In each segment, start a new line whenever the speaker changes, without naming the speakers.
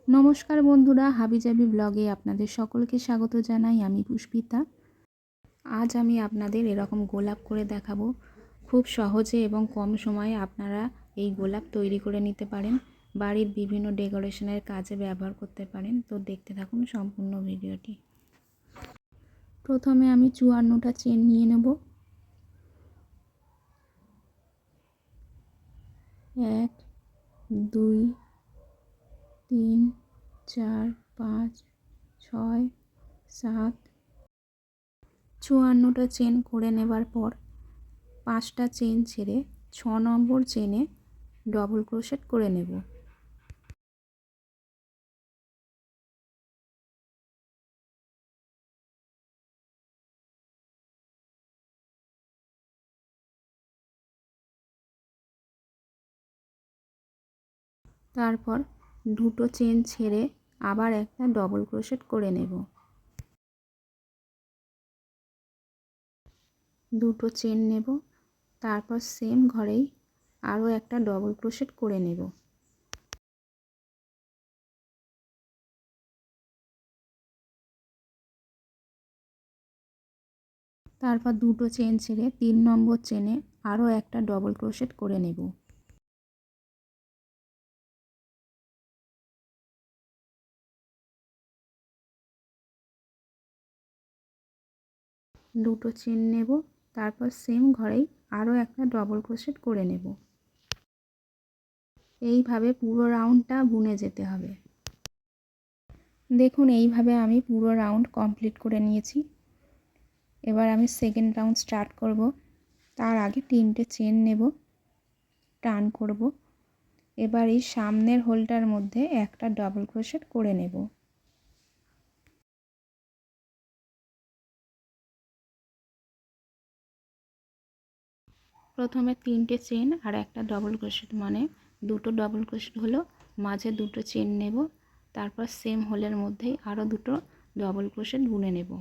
নমস্কার বন্ধুরা, হাবিজাবি ব্লগে আপনাদের সকলকে স্বাগত জানাই। আমি পুষ্পিতা। আজ আমি আপনাদের এরকম গোলাপ করে দেখাবো। খুব সহজে এবং কম সময়ে আপনারা এই গোলাপ তৈরি করে নিতে পারেন, বাড়ির বিভিন্ন ডেকোরেশনের কাজে ব্যবহার করতে পারেন। তো দেখতে থাকুন সম্পূর্ণ ভিডিওটি। প্রথমে আমি 54টা চেন নিয়ে নেব। 1 2 3 4 5 6 7 54টা চেন করে নেবার পর 5টা চেন ছেড়ে 6 নম্বর চেনে ডবল ক্রোশেট করে নেব। তারপর দুটো চেন ছেড়ে আবার একটা ডবল ক্রোশেট করে নেব। দুটো চেন নেব, তারপর সেম ঘরেই আরও একটা ডবল ক্রোশেট করে নেব। তারপর দুটো চেন ছেড়ে 3 নম্বর চেনে আরও একটা ডবল ক্রোশেট করে নেব। দুটো চেন নেব, তারপর সেম ঘরেই আরও একটা ডবল ক্রোশেট করে নেব। এইভাবে পুরো রাউন্ডটা বুনে যেতে হবে। দেখুন এইভাবে আমি পুরো রাউন্ড কমপ্লিট করে নিয়েছি। এবার আমি সেকেন্ড রাউন্ড স্টার্ট করব। তার আগে 3টে চেন নেব, টার্ন করব। এবার এই সামনের হোলটার মধ্যে একটা ডবল ক্রোশেট করে নেব। প্রথমে 3টে চেন আর একটা ডবল ক্রোশেট, মানে দুটো ডবল ক্রোশেট হলো। মাঝে দুটো চেন নেব, তারপর সেম হোলের মধ্যেই আরও দুটো ডবল ক্রোশেট বুনে নেব।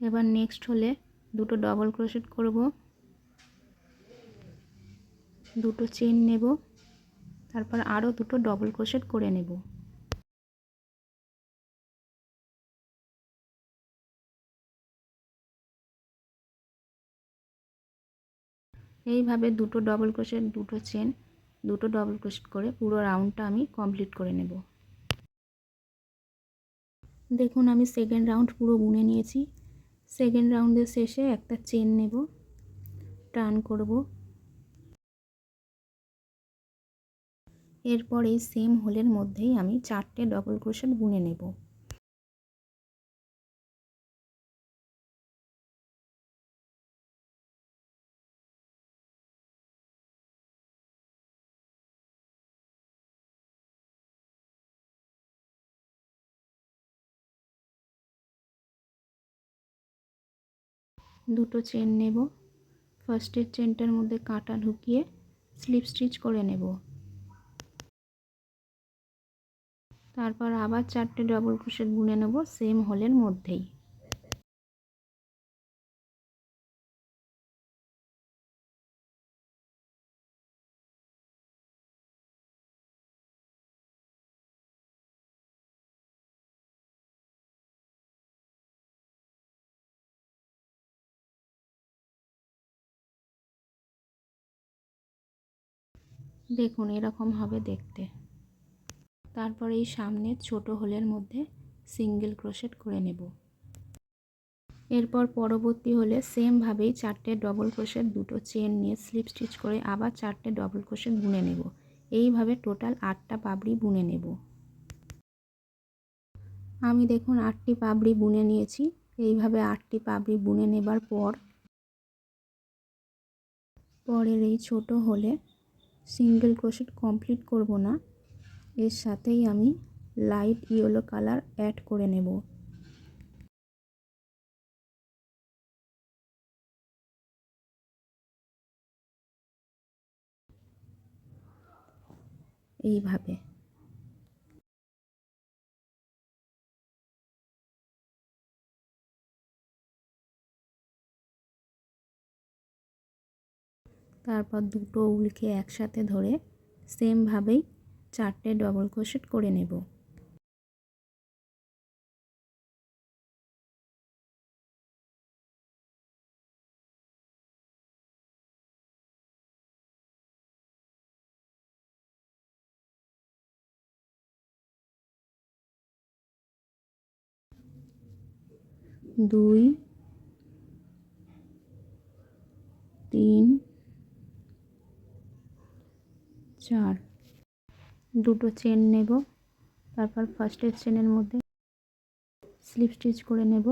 এবার নেক্সট হলে দুটো ডবল ক্রোশেট করব, দুটো চেন নেব, তারপর আরও দুটো ডবল ক্রোশেট করে নেব। এইভাবে দুটো ডবল ক্রোশেট, দুটো চেন, দুটো ডবল ক্রোশেট করে পুরো রাউন্ডটা আমি কমপ্লিট করে নেব। দেখুন আমি সেকেন্ড রাউন্ড পুরো বুনে নিয়েছি। সেকেন্ড রাউন্ডের শেষে একটা চেন নেব, টার্ন করব। এরপর এই সেম হোলের মধ্যেই আমি 4টে ডবল ক্রোশেট বুনে নেব। দুটো চেন নেব, ফার্স্টের চেনটার মধ্যে কাঁটা ঢুকিয়ে স্লিপ স্টিচ করে নেব। তারপর আবার 4টে ডবল ক্রোশেট বুনে নেব সেম হোলের মধ্যেই। দেখুন এরকম হবে দেখতে। তারপর এই সামনের ছোট হোলের মধ্যে সিঙ্গেল ক্রোশেট করে নেব। এরপর পরবর্তী হলে সেম ভাবেই 4টে ডবল ক্রোশেট, দুটো চেন নিয়ে স্লিপ স্টিচ করে আবার 4টে ডবল ক্রোশেট বুনে নেব। এইভাবে টোটাল 8টা পাপড়ি বুনে নেব। আমি দেখুন 8টি পাপড়ি বুনে নিয়েছি। এইভাবে 8টি পাপড়ি বুনে নেবার পর পরের এই ছোট হোলে সিঙ্গেল ক্রোশেট কমপ্লিট করব না, এর সাথেই আমি লাইট ইয়েলো কালার অ্যাড করে নেব। এইভাবে তারপর দুটো উলকে একসাথে ধরে সেমভাবেই 4টে ডবল ক্রোশেট করে নেব। দুই, তিন, চার, দুটো চেন নেব। তারপর ফার্স্টের চেনের মধ্যে স্লিপ স্টিচ করে নেব।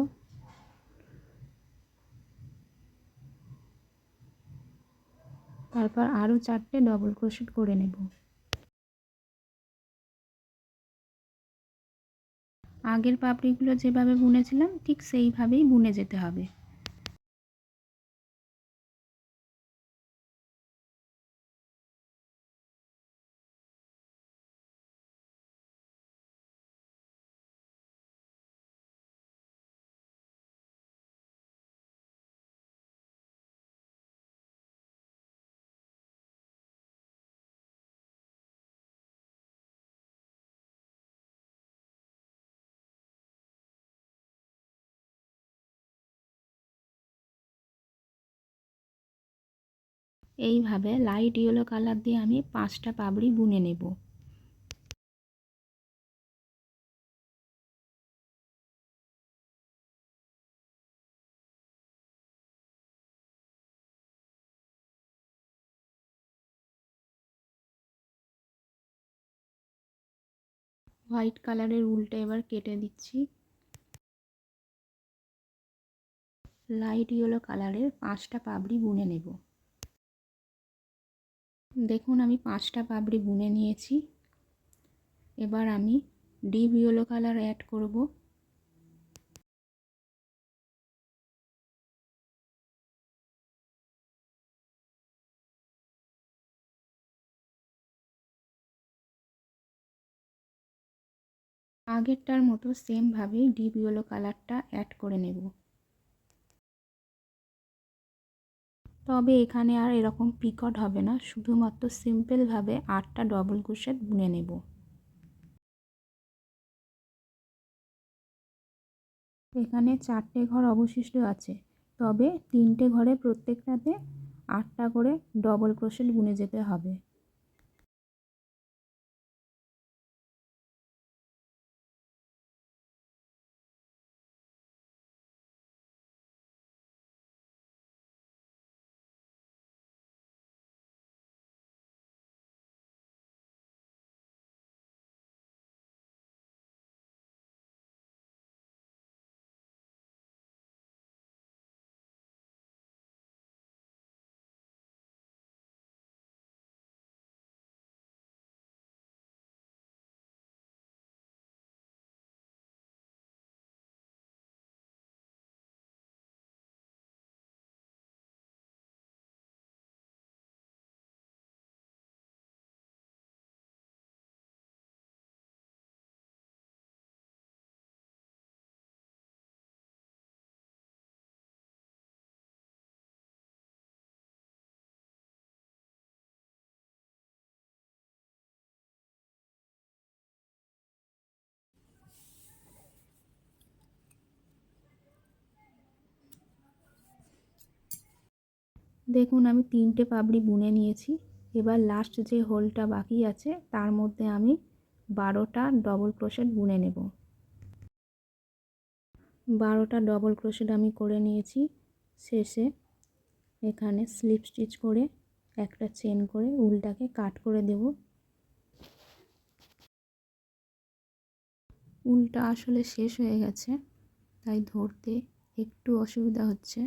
তারপর আরও 4টে ডবল ক্রোশেট করে নেব। আগের পাপড়িগুলো যেভাবে বুনেছিলাম ঠিক সেইভাবেই বুনে যেতে হবে। এইভাবে লাইট ইয়েলো কালার দিয়ে আমি 5টা পাপড়ি বুনে নেব। হোয়াইট কালারের উলটা এবার কেটে দিচ্ছি। লাইট ইয়েলো কালারের 5টা পাপড়ি বুনে নেব। দেখুন আমি 5টা পাপড়ি বুনে নিয়েছি। এবার আমি ডিপ ইয়েলো কালার অ্যাড করব। আগেরটার মতো সেমভাবেই ডিপ ইয়েলো কালারটা অ্যাড করে নেব। তবে এখানে আর এরকম পিকট হবে না, শুধুমাত্র সিম্পলভাবে 8টা ডবল ক্রোশেট বুনে নেব। এখানে 4টে ঘর অবশিষ্ট আছে, তবে 3টে ঘরে প্রত্যেকটাতে 8টা করে ডবল ক্রোশেট বুনে যেতে হবে। দেখুন আমি 3টে পাপড়ি বুনে নিয়েছি। এবার লাস্ট যে হোলটা বাকি আছে তার মধ্যে আমি 12টা ডবল ক্রোশেট বুনে নেব। 12টা ডবল ক্রোশেট আমি করে নিয়েছি। শেষে এখানে স্লিপ স্টিচ করে একটা চেন করে উলটাকে কাট করে দেব। উলটা আসলে শেষ হয়ে গেছে, তাই ধরতে একটু অসুবিধা হচ্ছে।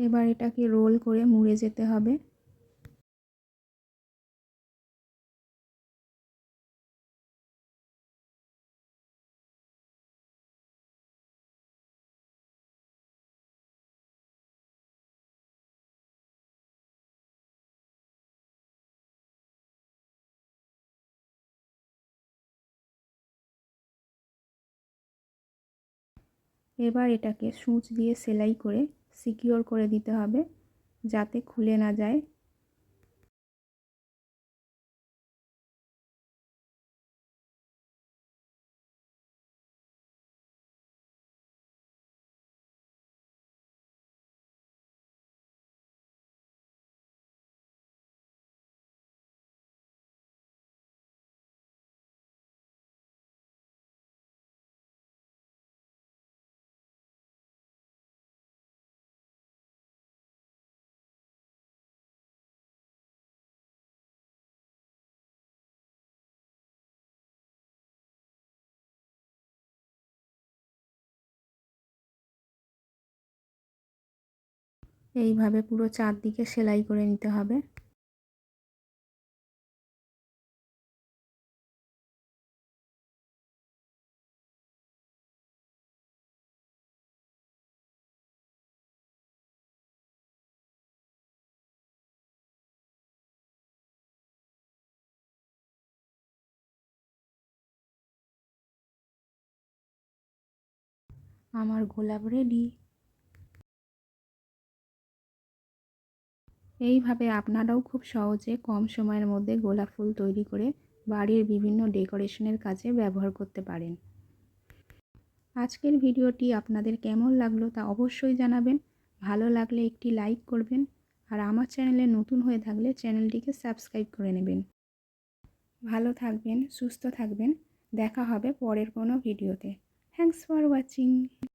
এবার এটাকে রোল করে মুড়ে যেতে হবে। এবার এটাকে সূচ দিয়ে সেলাই করে সিকিউর করে দিতে হবে যাতে খুলে না যায়। এইভাবে পুরো চারদিকে সেলাই করে নিতে হবে। আমার গোলাপ রেডি। এইভাবে আপনারাও খুব সহজে কম সময়ের মধ্যে গোলাপ ফুল তৈরি করে বাড়ির বিভিন্ন ডেকোরেশনের কাজে ব্যবহার করতে পারেন। আজকের ভিডিওটি আপনাদের কেমন লাগলো তা অবশ্যই জানাবেন। ভালো লাগলে একটি লাইক করবেন আর আমার চ্যানেলে নতুন হয়ে থাকলে চ্যানেলটিকে সাবস্ক্রাইব করে নেবেন। ভালো থাকবেন, সুস্থ থাকবেন। দেখা হবে পরের কোনো ভিডিওতে। Thanks for watching.